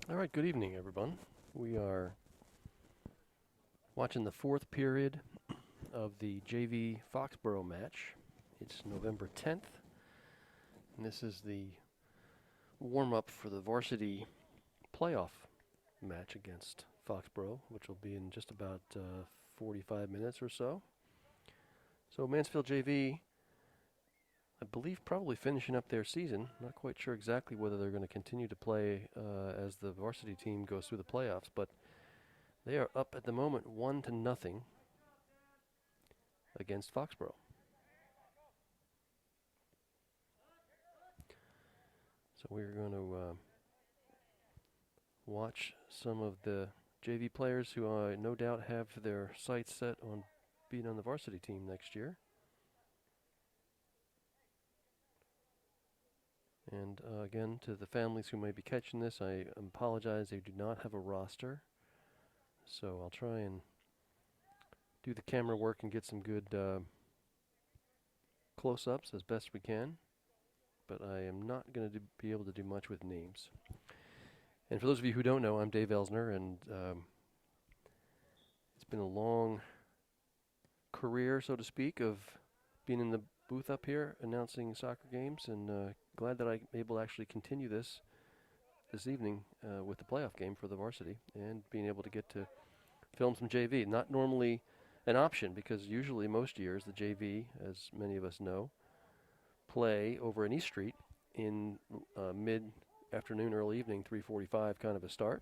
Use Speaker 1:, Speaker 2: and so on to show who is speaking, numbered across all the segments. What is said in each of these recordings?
Speaker 1: All right, good evening, everyone. We are watching the fourth period of the JV Foxboro match. It's November 10th, and this is the warm-up for the varsity playoff match against Foxboro, which will be in just about 45 minutes or so. So Mansfield JV, I believe, probably finishing up their season. Not quite sure exactly whether they're going to continue to play as the varsity team goes through the playoffs, but they are up at the moment 1-0 against Foxboro. So we're going to watch some of the JV players who no doubt have their sights set on being on the varsity team next year. And again, to the families who may be catching this, I apologize. They do not have a roster. So I'll try and do the camera work and get some good close-ups as best we can. But I am not going to be able to do much with names. And for those of you who don't know, I'm Dave Elsner, and it's been a long career, so to speak, of being in the booth up here announcing soccer games, and glad that I'm able to actually continue this evening with the playoff game for the varsity and being able to get to film some JV. Not normally an option, because usually most years the JV, as many of us know, play over in East Street in mid-afternoon, early evening, 3:45 kind of a start.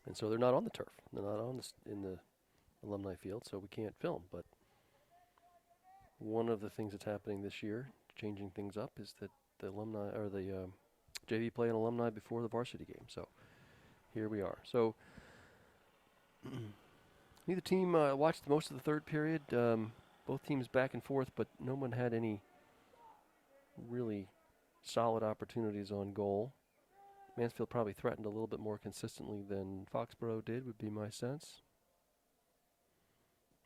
Speaker 1: And so they're not on the turf. They're not on in the alumni field, so we can't film. But one of the things that's happening this year, changing things up, is that the alumni or the JV play an alumni before the varsity game. So here we are. So neither team watched most of the third period. Both teams back and forth, but no one had any really solid opportunities on goal. Mansfield probably threatened a little bit more consistently than Foxboro did, would be my sense.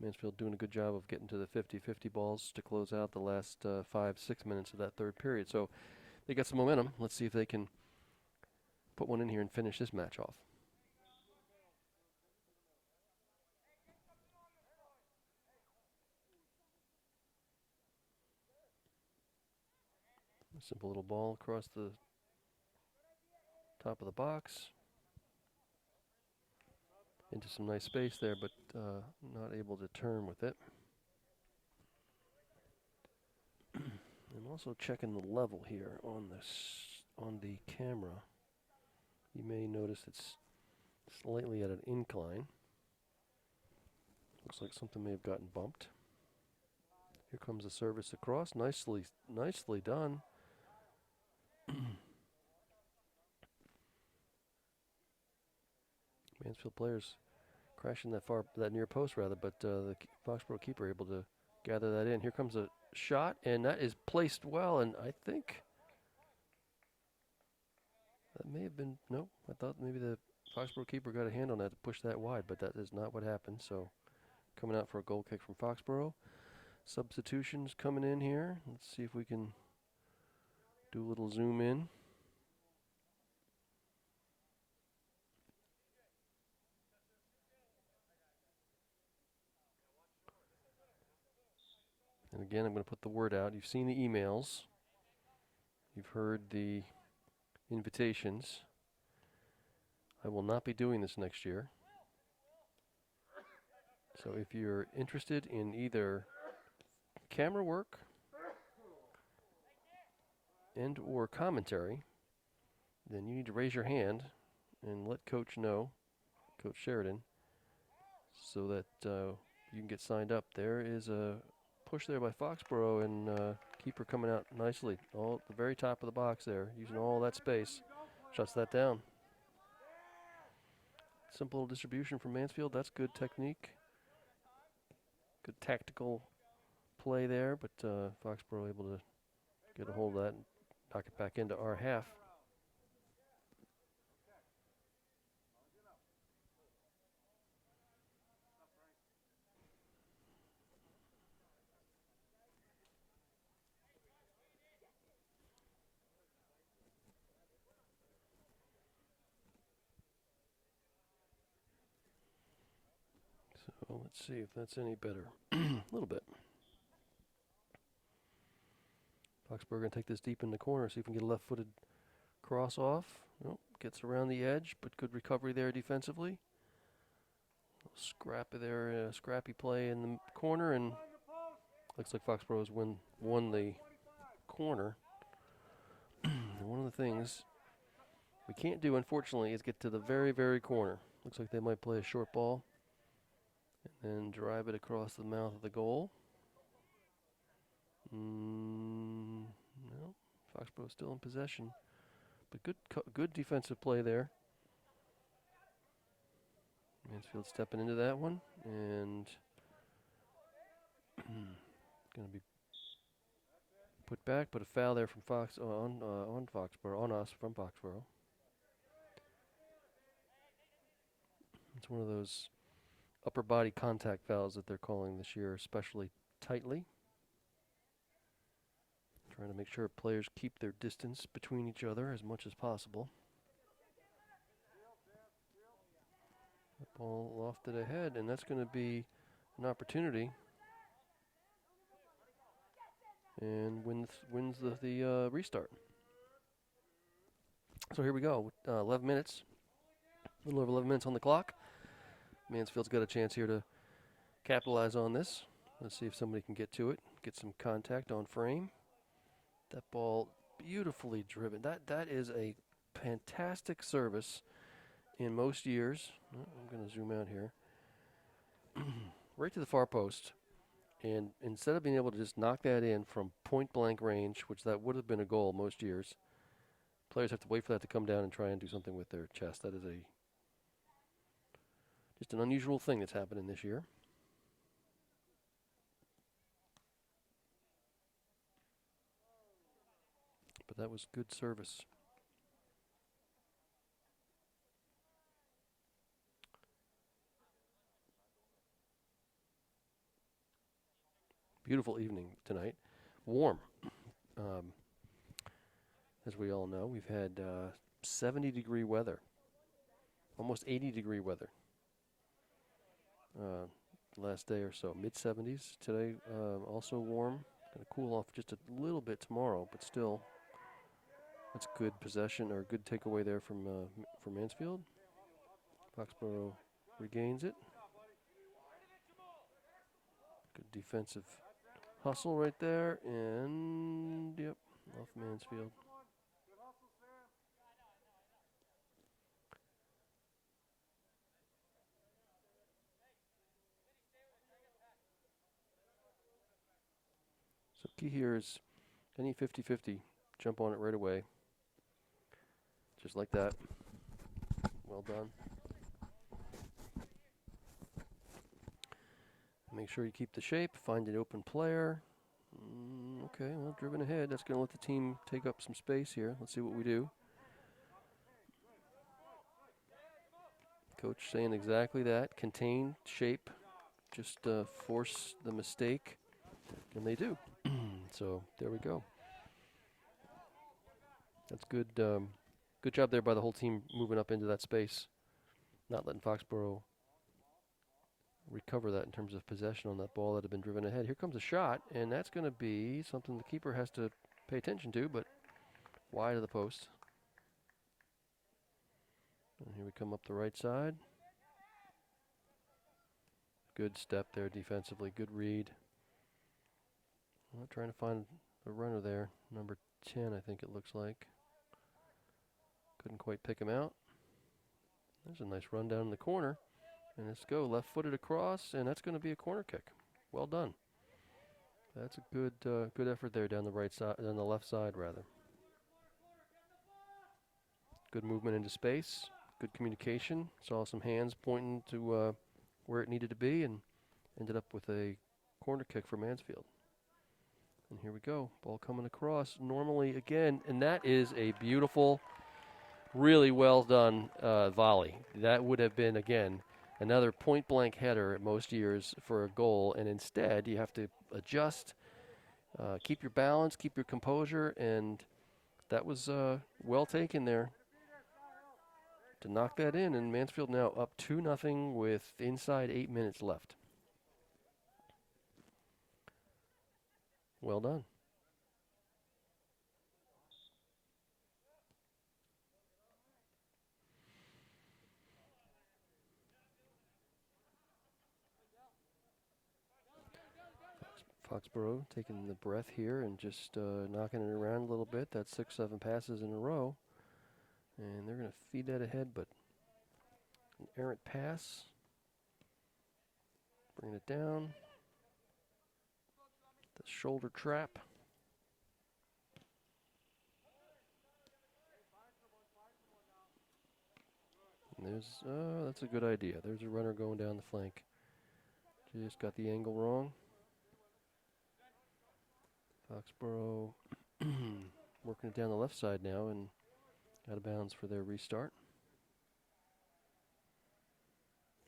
Speaker 1: Mansfield doing a good job of getting to the 50-50 balls to close out the last 5-6 minutes of that third period. So they got some momentum. Let's see if they can put one in here and finish this match off. A simple little ball across the top of the box. Into some nice space there, but not able to turn with it. I'm also checking the level here on the camera. You may notice it's slightly at an incline. Looks like something may have gotten bumped. Here comes the service across. Nicely done. Mansfield players crashing that near post rather, but the Foxboro keeper able to gather that in. Here comes a shot, and that is placed well, and I think that may have been, no, I thought maybe the Foxboro keeper got a hand on that to push that wide, but that is not what happened. So coming out for a goal kick from Foxboro. Substitutions coming in here. Let's see if we can do a little zoom in. And again, I'm going to put the word out. You've seen the emails. You've heard the invitations. I will not be doing this next year. So if you're interested in either camera work and or commentary, then you need to raise your hand and let Coach know, Coach Sheridan, so that you can get signed up. There is a push there by Foxboro, and keeper coming out nicely. All at the very top of the box there, using all that space. Shuts that down. Simple distribution from Mansfield. That's good technique. Good tactical play there, but Foxboro able to get a hold of that and knock it back into our half. Well, let's see if that's any better. A little bit. Foxboro going to take this deep in the corner, see if we can get a left-footed cross off. Nope, gets around the edge, but good recovery there defensively. Scrappy there, scrappy play in the corner, and looks like Foxboro has won the corner. One of the things we can't do, unfortunately, is get to the very, very corner. Looks like they might play a short ball and then drive it across the mouth of the goal. No, Foxboro's still in possession, but good defensive play there. Mansfield stepping into that one, and going to be put back, but a foul there from on Foxboro, on us from Foxboro. It's one of those upper body contact fouls that they're calling this year, especially tightly. Trying to make sure players keep their distance between each other as much as possible. The ball lofted ahead, and that's going to be an opportunity. And wins the restart. So here we go. 11 minutes. A little over 11 minutes on the clock. Mansfield's got a chance here to capitalize on this. Let's see if somebody can get to it. Get some contact on frame. That ball beautifully driven. That is a fantastic service in most years. I'm going to zoom out here. Right to the far post. And instead of being able to just knock that in from point blank range, which that would have been a goal most years, players have to wait for that to come down and try and do something with their chest. That is just an unusual thing that's happening this year. But that was good service. Beautiful evening tonight. Warm. As we all know, we've had 70-degree weather. Almost 80-degree weather. Last day or so. Mid-70s. Today also warm. Going to cool off just a little bit tomorrow, but still, that's good possession or good takeaway there from Mansfield. Foxboro regains it. Good defensive hustle right there, and yep, off Mansfield. So key here is any 50-50, jump on it right away. Just like that. Well done. Make sure you keep the shape, find an open player. Okay, well, driven ahead. That's going to let the team take up some space here. Let's see what we do. Coach saying exactly that. Contain, shape, just force the mistake. And they do. So there we go. That's good. Good job there by the whole team moving up into that space. Not letting Foxboro recover that in terms of possession on that ball that had been driven ahead. Here comes a shot, and that's going to be something the keeper has to pay attention to, but wide of the post. And here we come up the right side. Good step there defensively, good read. Well, trying to find a runner there, number 10 I think it looks like. Couldn't quite pick him out. There's a nice run down in the corner. And let's go, left-footed across, and that's going to be a corner kick. Well done. That's a good effort there down the right side, on the left side rather. Good movement into space, good communication. Saw some hands pointing to where it needed to be, and ended up with a corner kick for Mansfield. And here we go, ball coming across normally again, and that is a beautiful, really well done volley. That would have been, again, another point-blank header at most years for a goal, and instead you have to adjust, keep your balance, keep your composure, and that was well taken there to knock that in, and Mansfield now up 2-0 with inside 8 minutes left. Well done. Foxboro taking the breath here and just knocking it around a little bit. That's 6, 7 passes in a row. And they're going to feed that ahead, but an errant pass. Bring it down. The shoulder trap. And that's a good idea. There's a runner going down the flank. Just got the angle wrong. Foxboro working it down the left side now and out of bounds for their restart.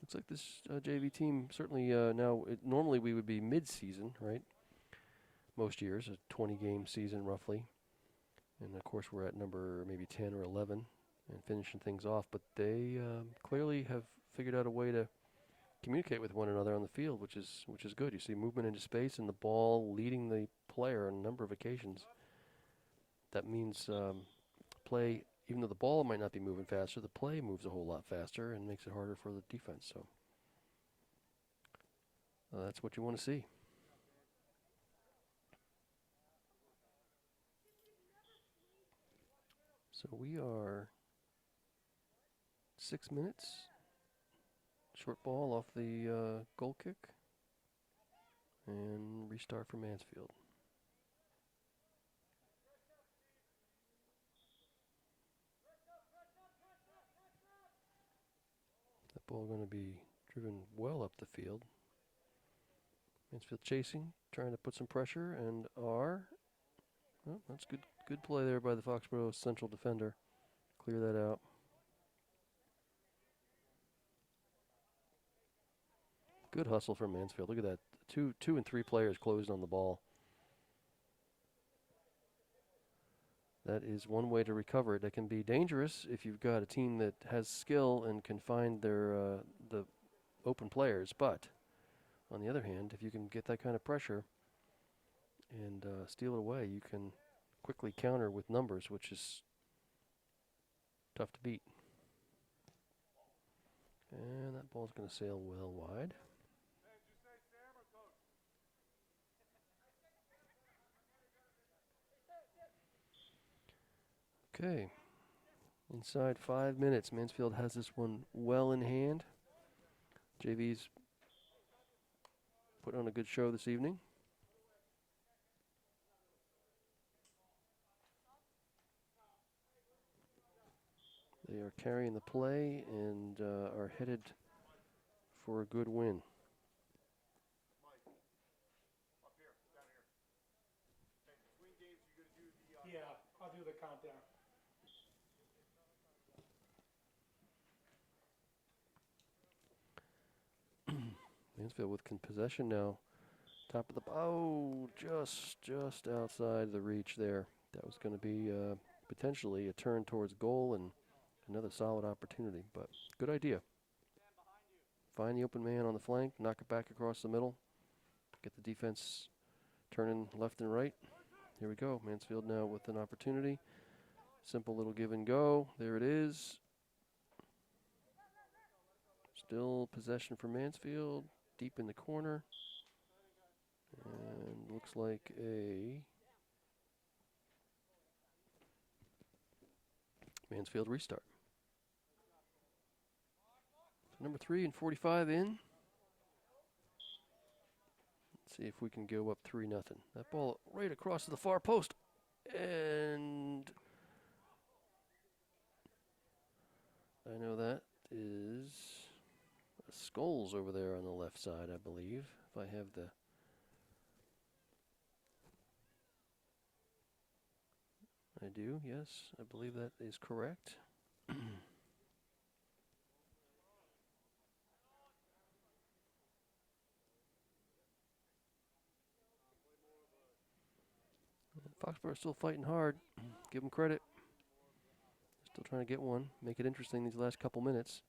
Speaker 1: Looks like this JV team certainly now, normally we would be mid-season, right? Most years, a 20-game season roughly. And of course we're at number maybe 10 or 11 and finishing things off. But they clearly have figured out a way to communicate with one another on the field, which is good. You see movement into space and the ball leading the player on a number of occasions. That means play, even though the ball might not be moving faster, the play moves a whole lot faster and makes it harder for the defense. So that's what you want to see. So we are 6 minutes. Short ball off the goal kick. And restart for Mansfield. That ball going to be driven well up the field. Mansfield chasing, trying to put some pressure, and that's good play there by the Foxborough central defender. Clear that out. Good hustle from Mansfield. Look at that. Two and three players closed on the ball. That is one way to recover it. That can be dangerous if you've got a team that has skill and can find their the open players. But on the other hand, if you can get that kind of pressure and steal it away, you can quickly counter with numbers, which is tough to beat. And that ball's going to sail well wide. Okay. Inside 5 minutes, Mansfield has this one well in hand. JV's put on a good show this evening. They are carrying the play and are headed for a good win.
Speaker 2: Yeah, I'll do the countdown.
Speaker 1: Mansfield with possession now. Top of the just outside the reach there. That was going to be potentially a turn towards goal and another solid opportunity, but good idea. Find the open man on the flank, knock it back across the middle, get the defense turning left and right. Here we go. Mansfield now with an opportunity. Simple little give and go. There it is. Still possession for Mansfield, deep in the corner. And looks like a Mansfield restart. So number 3 and 45 in. Let's see if we can go up 3-0. That ball right across to the far post. And I know that is Skulls over there on the left side, I believe. If I have the... I do, yes. I believe that is correct. Foxborough still fighting hard. Give them credit. Still trying to get one. Make it interesting these last couple minutes.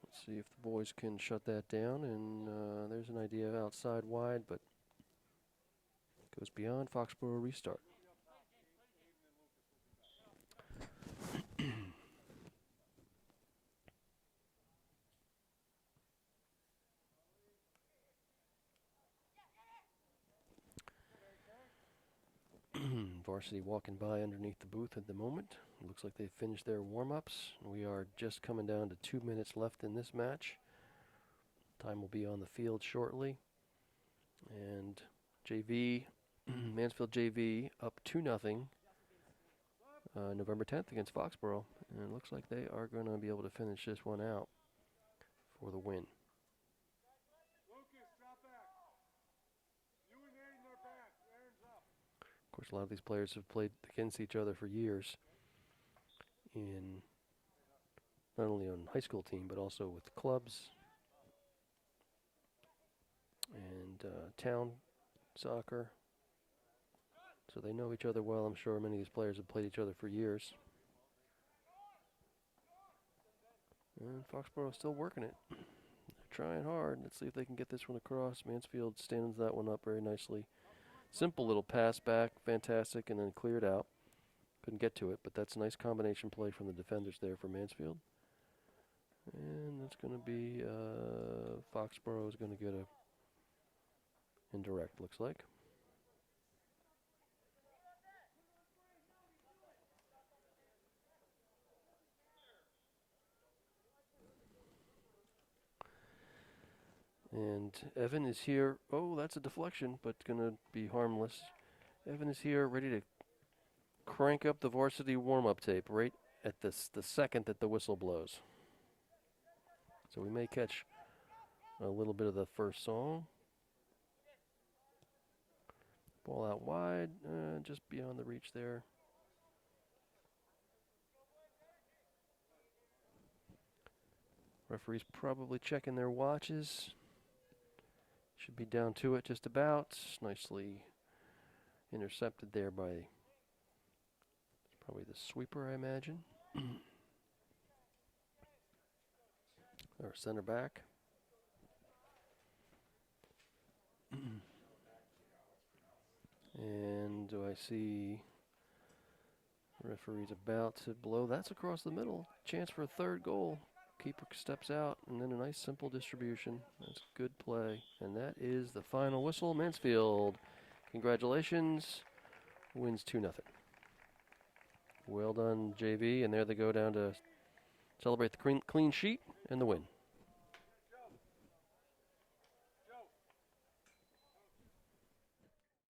Speaker 1: Let's See if the boys can shut that down. And there's an idea of outside wide, but goes beyond. Foxboro restart. Varsity walking by underneath the booth at the moment. It looks like they've finished their warm-ups. We are just coming down to 2 minutes left in this match. Time will be on the field shortly. And JV, Mansfield JV up 2-0 November 10th against Foxboro. And it looks like they are going to be able to finish this one out for the win. Of course, a lot of these players have played against each other for years in not only on high school team, but also with clubs and town soccer. So they know each other well. I'm sure many of these players have played each other for years. And Foxboro's still working it. They're trying hard. Let's see if they can get this one across. Mansfield stands that one up very nicely. Simple little pass back, fantastic, and then cleared out. Couldn't get to it, but that's a nice combination play from the defenders there for Mansfield. And that's going to be Foxboro is going to get a indirect, looks like. And Evan is here. Oh, that's a deflection, but going to be harmless. Evan is here, ready to crank up the varsity warm-up tape right at the second that the whistle blows. So we may catch a little bit of the first song. Ball out wide, just beyond the reach there. Referees probably checking their watches. Should be down to it just about. Nicely intercepted there by probably the sweeper, I imagine. Our center back. And do I see referee's about to blow? That's across the middle. Chance for a third goal. Keeper steps out, and then a nice simple distribution. That's good play. And that is the final whistle. Mansfield, congratulations, wins 2-0. Well done, JV, and there they go down to celebrate the clean sheet and the win.